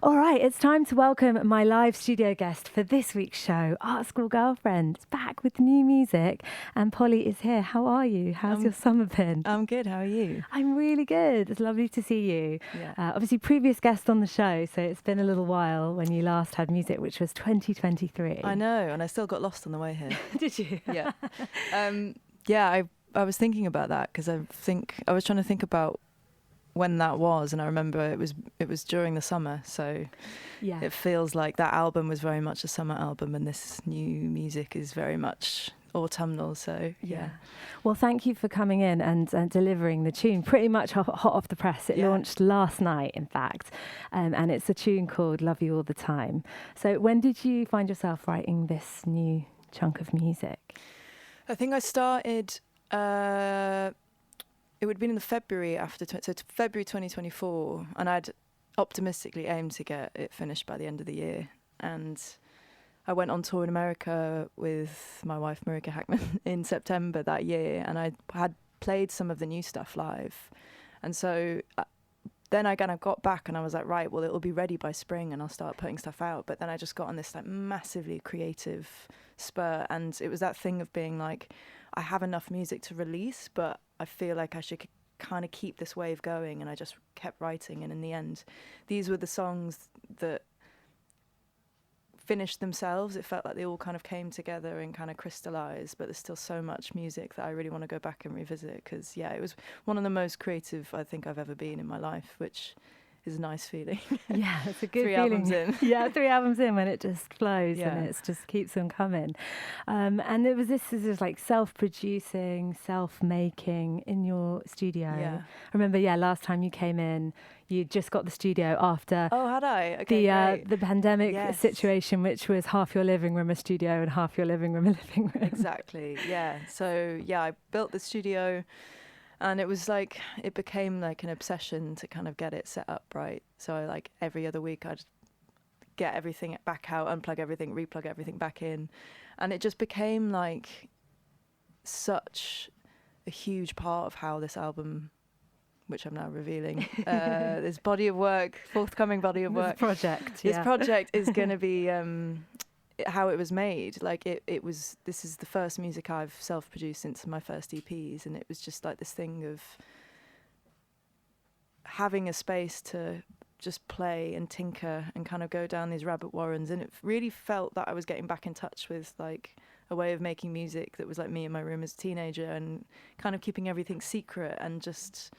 All right, it's time to welcome my live studio guest for this week's show, Art School Girlfriend. It's back with new music, and Polly is here. How are you? How's your summer been? I'm good. How are you? I'm really good. It's lovely to see you. Yeah. Obviously, previous guest on the show, so it's been a little while when you last had music, which was 2023. I know, and I still got lost on the way here. Did you? Yeah. I was thinking about that because I was trying to think about when that was, and I remember it was during the summer, so Yeah. it feels like that album was very much a summer album, and this new music is very much autumnal. So yeah. Well, thank you for coming in and delivering the tune pretty much hot off the press. It launched last night, in fact, and it's a tune called Love You All the Time. So when did you find yourself writing this new chunk of music? I think I started, it would have been in the February February 2024, and I'd optimistically aimed to get it finished by the end of the year. And I went on tour in America with my wife, Marika Hackman, in September that year, and I had played some of the new stuff live. And so then I kind of got back and I was like, right, well, it'll be ready by spring and I'll start putting stuff out. But then I just got on this like massively creative spur, and it was that thing of being like, I have enough music to release, but I feel like I should kind of keep this wave going. And I just kept writing, and in the end, these were the songs that finished themselves. It felt like they all kind of came together and kind of crystallized, but there's still so much music that I really want to go back and revisit, because it was one of the most creative I think I've ever been in my life, which is a nice feeling. Yeah, it's a good 3 feeling. albums in. Yeah, 3 albums in, when it just flows and it just keeps on coming. And this is like self-producing, self-making in your studio. Yeah. I remember, last time you came in, you just got the studio after Oh, had I? Okay, the pandemic Yes. situation, which was half your living room a studio and half your living room a living room. Exactly, yeah. So, I built the studio, and it was like, it became like an obsession to kind of get it set up right. So, like, every other week I'd get everything back out, unplug everything, replug everything back in. And it just became like such a huge part of how this album, which I'm now revealing, this body of work, forthcoming body of work. This project is going to be how it was made. Like this is the first music I've self-produced since my first EPs, and it was just like this thing of having a space to just play and tinker and kind of go down these rabbit warrens. And it really felt that I was getting back in touch with like a way of making music that was like me in my room as a teenager, and kind of keeping everything secret and just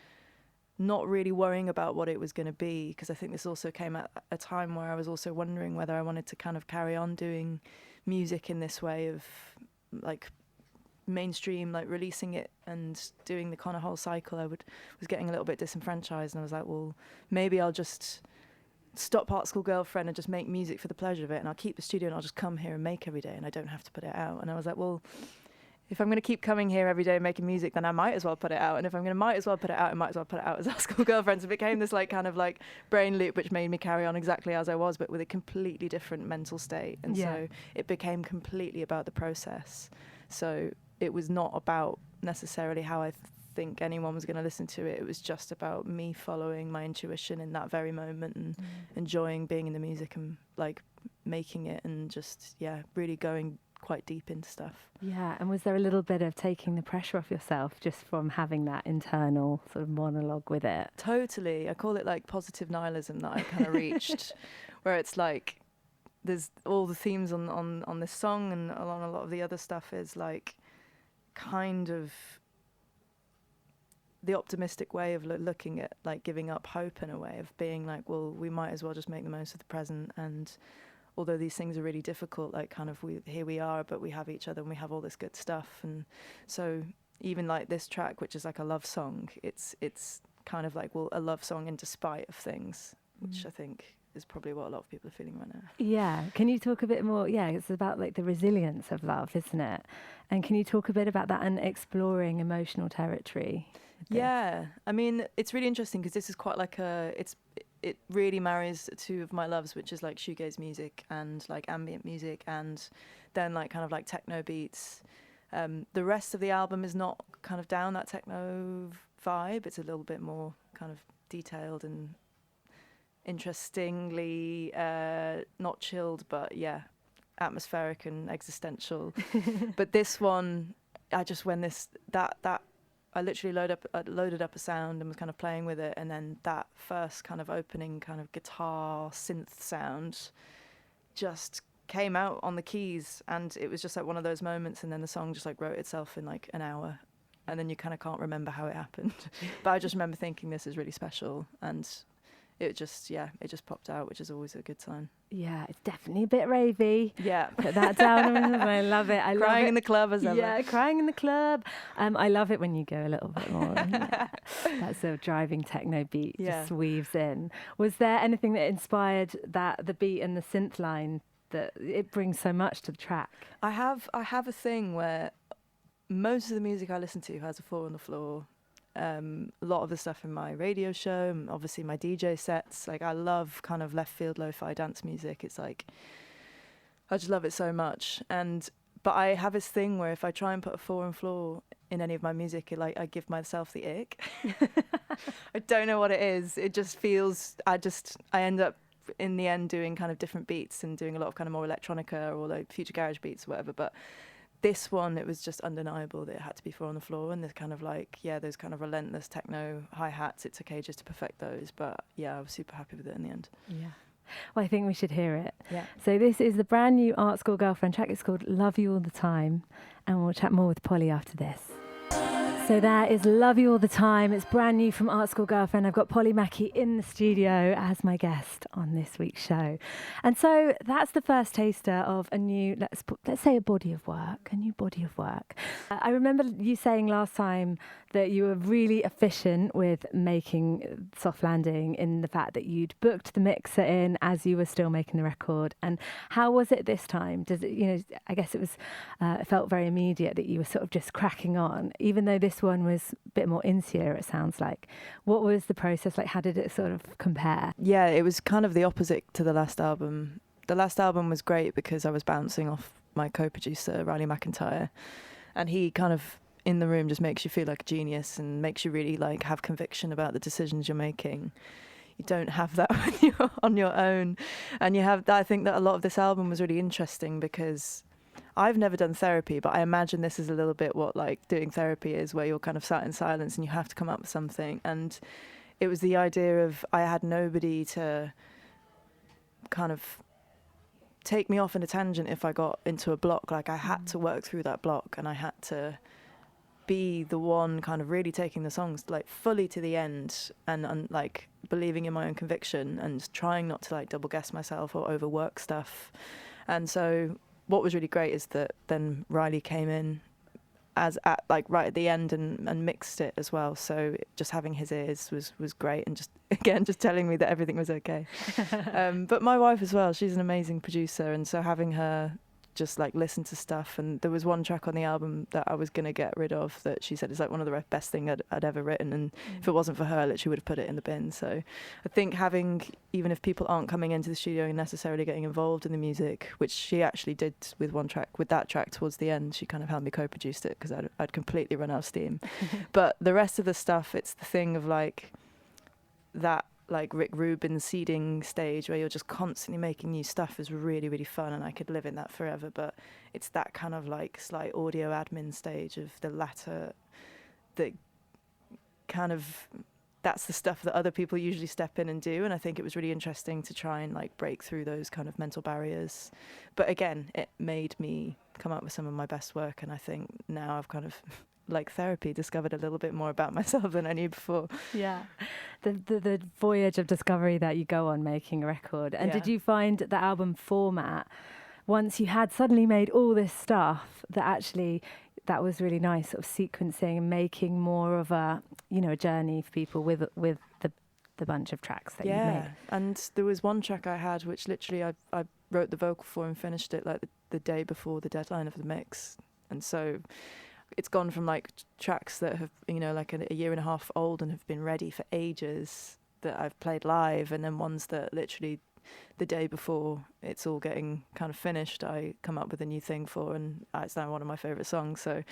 not really worrying about what it was going to be, because I think this also came at a time where I was also wondering whether I wanted to kind of carry on doing music in this way of like mainstream, like releasing it and doing the kind of whole cycle. I was getting a little bit disenfranchised, and I was like, well, maybe I'll just stop Art School Girlfriend and just make music for the pleasure of it, and I'll keep the studio and I'll just come here and make every day, and I don't have to put it out. And I was like, well, if I'm going to keep coming here every day making music, then I might as well put it out. And if I'm going to might as well put it out, I might as well put it out as Art School Girlfriends. It became this like kind of like brain loop, which made me carry on exactly as I was, but with a completely different mental state. And so it became completely about the process. So it was not about necessarily how I think anyone was going to listen to it. It was just about me following my intuition in that very moment, and enjoying being in the music and like making it, and just really going quite deep into stuff. Yeah, and was there a little bit of taking the pressure off yourself just from having that internal sort of monologue with it? Totally. I call it like positive nihilism that I kind of reached, where it's like there's all the themes on this song, and along a lot of the other stuff is like kind of the optimistic way of looking at like giving up hope, in a way of being like, well, we might as well just make the most of the present, and although these things are really difficult, like kind of here we are, but we have each other and we have all this good stuff. And so even like this track, which is like a love song, it's kind of like, well, a love song in despite of things, which I think is probably what a lot of people are feeling right now. Yeah. Can you talk a bit more? Yeah, it's about like the resilience of love, isn't it? And can you talk a bit about that and exploring emotional territory? Yeah, I mean, it's really interesting because this is quite like it really marries two of my loves, which is like shoegaze music and like ambient music, and then like kind of like techno beats. The rest of the album is not kind of down that techno vibe. It's a little bit more kind of detailed and interestingly not chilled, but yeah, atmospheric and existential. But this one, I just when this that I literally loaded up a sound and was kind of playing with it, and then that first kind of opening kind of guitar synth sound just came out on the keys, and it was just like one of those moments, and then the song just like wrote itself in like an hour, and then you kind of can't remember how it happened. But I just remember thinking this is really special, and it just popped out, which is always a good sign. Yeah, it's definitely a bit ravey. Yeah. Put that down. I love it. I love Crying it. in the club as ever. Yeah, crying in the club. I love it when you go a little bit more. Yeah. That sort of driving techno beat just weaves in. Was there anything that inspired the beat and the synth line that it brings so much to the track? I have a thing where most of the music I listen to has a 4 on the floor. A lot of the stuff in my radio show, and obviously my DJ sets. Like I love kind of left field lo-fi dance music. It's like I just love it so much. But I have this thing where if I try and put a 4 on floor in any of my music, I give myself the ick. I don't know what it is. It just feels. I end up in the end doing kind of different beats and doing a lot of kind of more electronica or like future garage beats or whatever. But this one, it was just undeniable that it had to be 4 on the floor, and there's kind of like, those kind of relentless techno hi-hats. It took ages to perfect those, but yeah, I was super happy with it in the end. Yeah. Well, I think we should hear it. Yeah. So this is the brand new Art School Girlfriend track. It's called Love You All the Time, and we'll chat more with Polly after this. So that is Love You All the Time. It's brand new from Art School Girlfriend. I've got Polly Mackey in the studio as my guest on this week's show. And so that's the first taster of a new, let's say a body of work, a new body of work. I remember you saying last time that you were really efficient with making Soft Landing in the fact that you'd booked the mixer in as you were still making the record. And how was it this time? Does it, I guess it felt very immediate that you were sort of just cracking on, even though this one was a bit more insular, it sounds like. What was the process like? How did it sort of compare? Yeah, it was kind of the opposite to the last album. The last album was great because I was bouncing off my co-producer, Riley McIntyre, and he kind of in the room just makes you feel like a genius and makes you really like have conviction about the decisions you're making. You don't have that when you're on your own. And you have that. I think that a lot of this album was really interesting because I've never done therapy, but I imagine this is a little bit what like doing therapy is, where you're kind of sat in silence and you have to come up with something. And it was the idea of I had nobody to kind of take me off in a tangent if I got into a block. Like I had to work through that block, and I had to be the one kind of really taking the songs like fully to the end and like believing in my own conviction and trying not to like double guess myself or overwork stuff. And so what was really great is that then Riley came in right at the end and mixed it as well. So just having his ears was great, and just telling me that everything was okay. But my wife as well, she's an amazing producer, and so having her just like listen to stuff. And there was one track on the album that I was going to get rid of that she said is like one of the best thing I'd ever written, and if it wasn't for her, I literally would have put it in the bin. So I think having, even if people aren't coming into the studio and necessarily getting involved in the music, which she actually did with that track towards the end, she kind of helped me co-produced it because I'd completely run out of steam. But the rest of the stuff, it's the thing of like that like Rick Rubin seeding stage where you're just constantly making new stuff is really, really fun, and I could live in that forever. But it's that kind of like slight audio admin stage of the latter that kind of, that's the stuff that other people usually step in and do. And I think it was really interesting to try and like break through those kind of mental barriers. But again, it made me come up with some of my best work, and I think now I've kind of like therapy discovered a little bit more about myself than I knew before. Yeah, the voyage of discovery that you go on making a record. And did you find the album format, once you had suddenly made all this stuff, that actually that was really nice, sort of sequencing and making more of a a journey for people with the bunch of tracks that you made? And there was one track I had which literally I wrote the vocal for and finished it like the day before the deadline of the mix. And so it's gone from like tracks that have, like a year and a half old and have been ready for ages that I've played live, and then ones that literally the day before it's all getting kind of finished, I come up with a new thing for, and it's now one of my favourite songs. So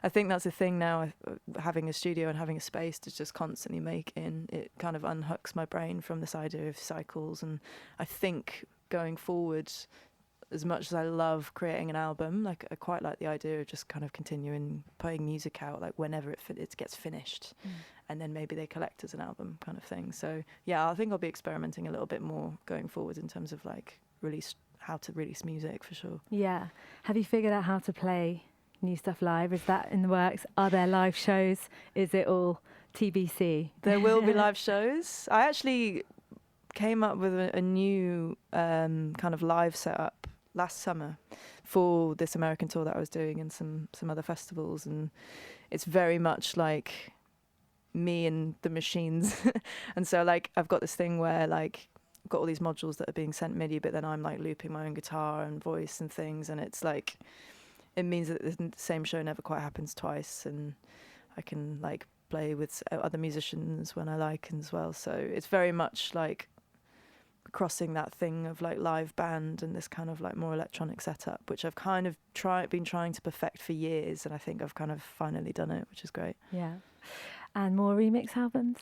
I think that's the thing now, having a studio and having a space to just constantly make in, it kind of unhooks my brain from this idea of cycles. And I think going forward, as much as I love creating an album, like I quite like the idea of just kind of continuing putting music out, like whenever it gets finished, and then maybe they collect as an album kind of thing. So yeah, I think I'll be experimenting a little bit more going forward in terms of like how to release music for sure. Yeah. Have you figured out how to play new stuff live? Is that in the works? Are there live shows? Is it all TBC? There will be live shows. I actually came up with a new kind of live setup last summer for this American tour that I was doing and some other festivals, and it's very much like me and the machines. And so like I've got this thing where like I've got all these modules that are being sent MIDI, but then I'm like looping my own guitar and voice and things, and it's like it means that the same show never quite happens twice, and I can like play with other musicians when I like as well. So it's very much like crossing that thing of like live band and this kind of like more electronic setup, which I've kind of been trying to perfect for years, and I think I've kind of finally done it, which is great. Yeah. And more remix albums?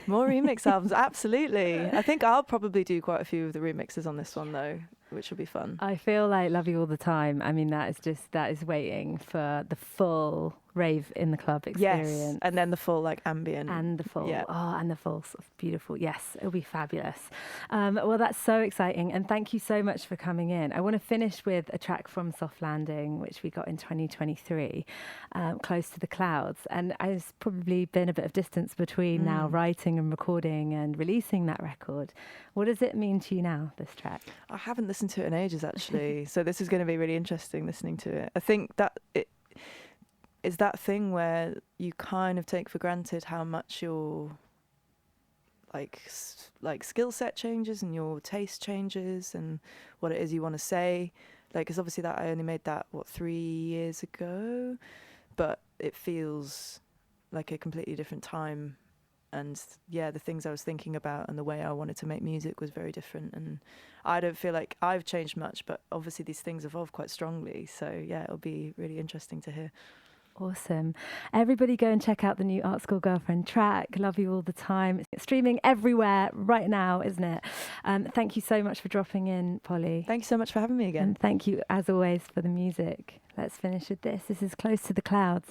More remix albums, absolutely. I think I'll probably do quite a few of the remixes on this one though, which will be fun. I feel like Love You All the Time, I mean, that is waiting for the full rave in the club experience. Yes, and then the full like ambient. And the full, yeah. and the full sort of beautiful. Yes, it'll be fabulous. Well, that's so exciting. And thank you so much for coming in. I want to finish with a track from Soft Landing, which we got in 2023, Close to the Clouds. And there's probably been a bit of distance between now writing and recording and releasing that record. What does it mean to you now, this track? I haven't listened to it in ages, actually. So this is going to be really interesting listening to it. I think that it is that thing where you kind of take for granted how much your like skill set changes and your taste changes and what it is you want to say. Like, because obviously that I only made that 3 years ago, but it feels like a completely different time. And yeah, the things I was thinking about and the way I wanted to make music was very different. And I don't feel like I've changed much, but obviously these things evolve quite strongly. So yeah, it'll be really interesting to hear. Awesome. Everybody go and check out the new Art School Girlfriend track, Love You All the Time. It's streaming everywhere right now, isn't it? Thank you so much for dropping in, Polly. Thank you so much for having me again. And thank you, as always, for the music. Let's finish with this. This is Close to the Clouds.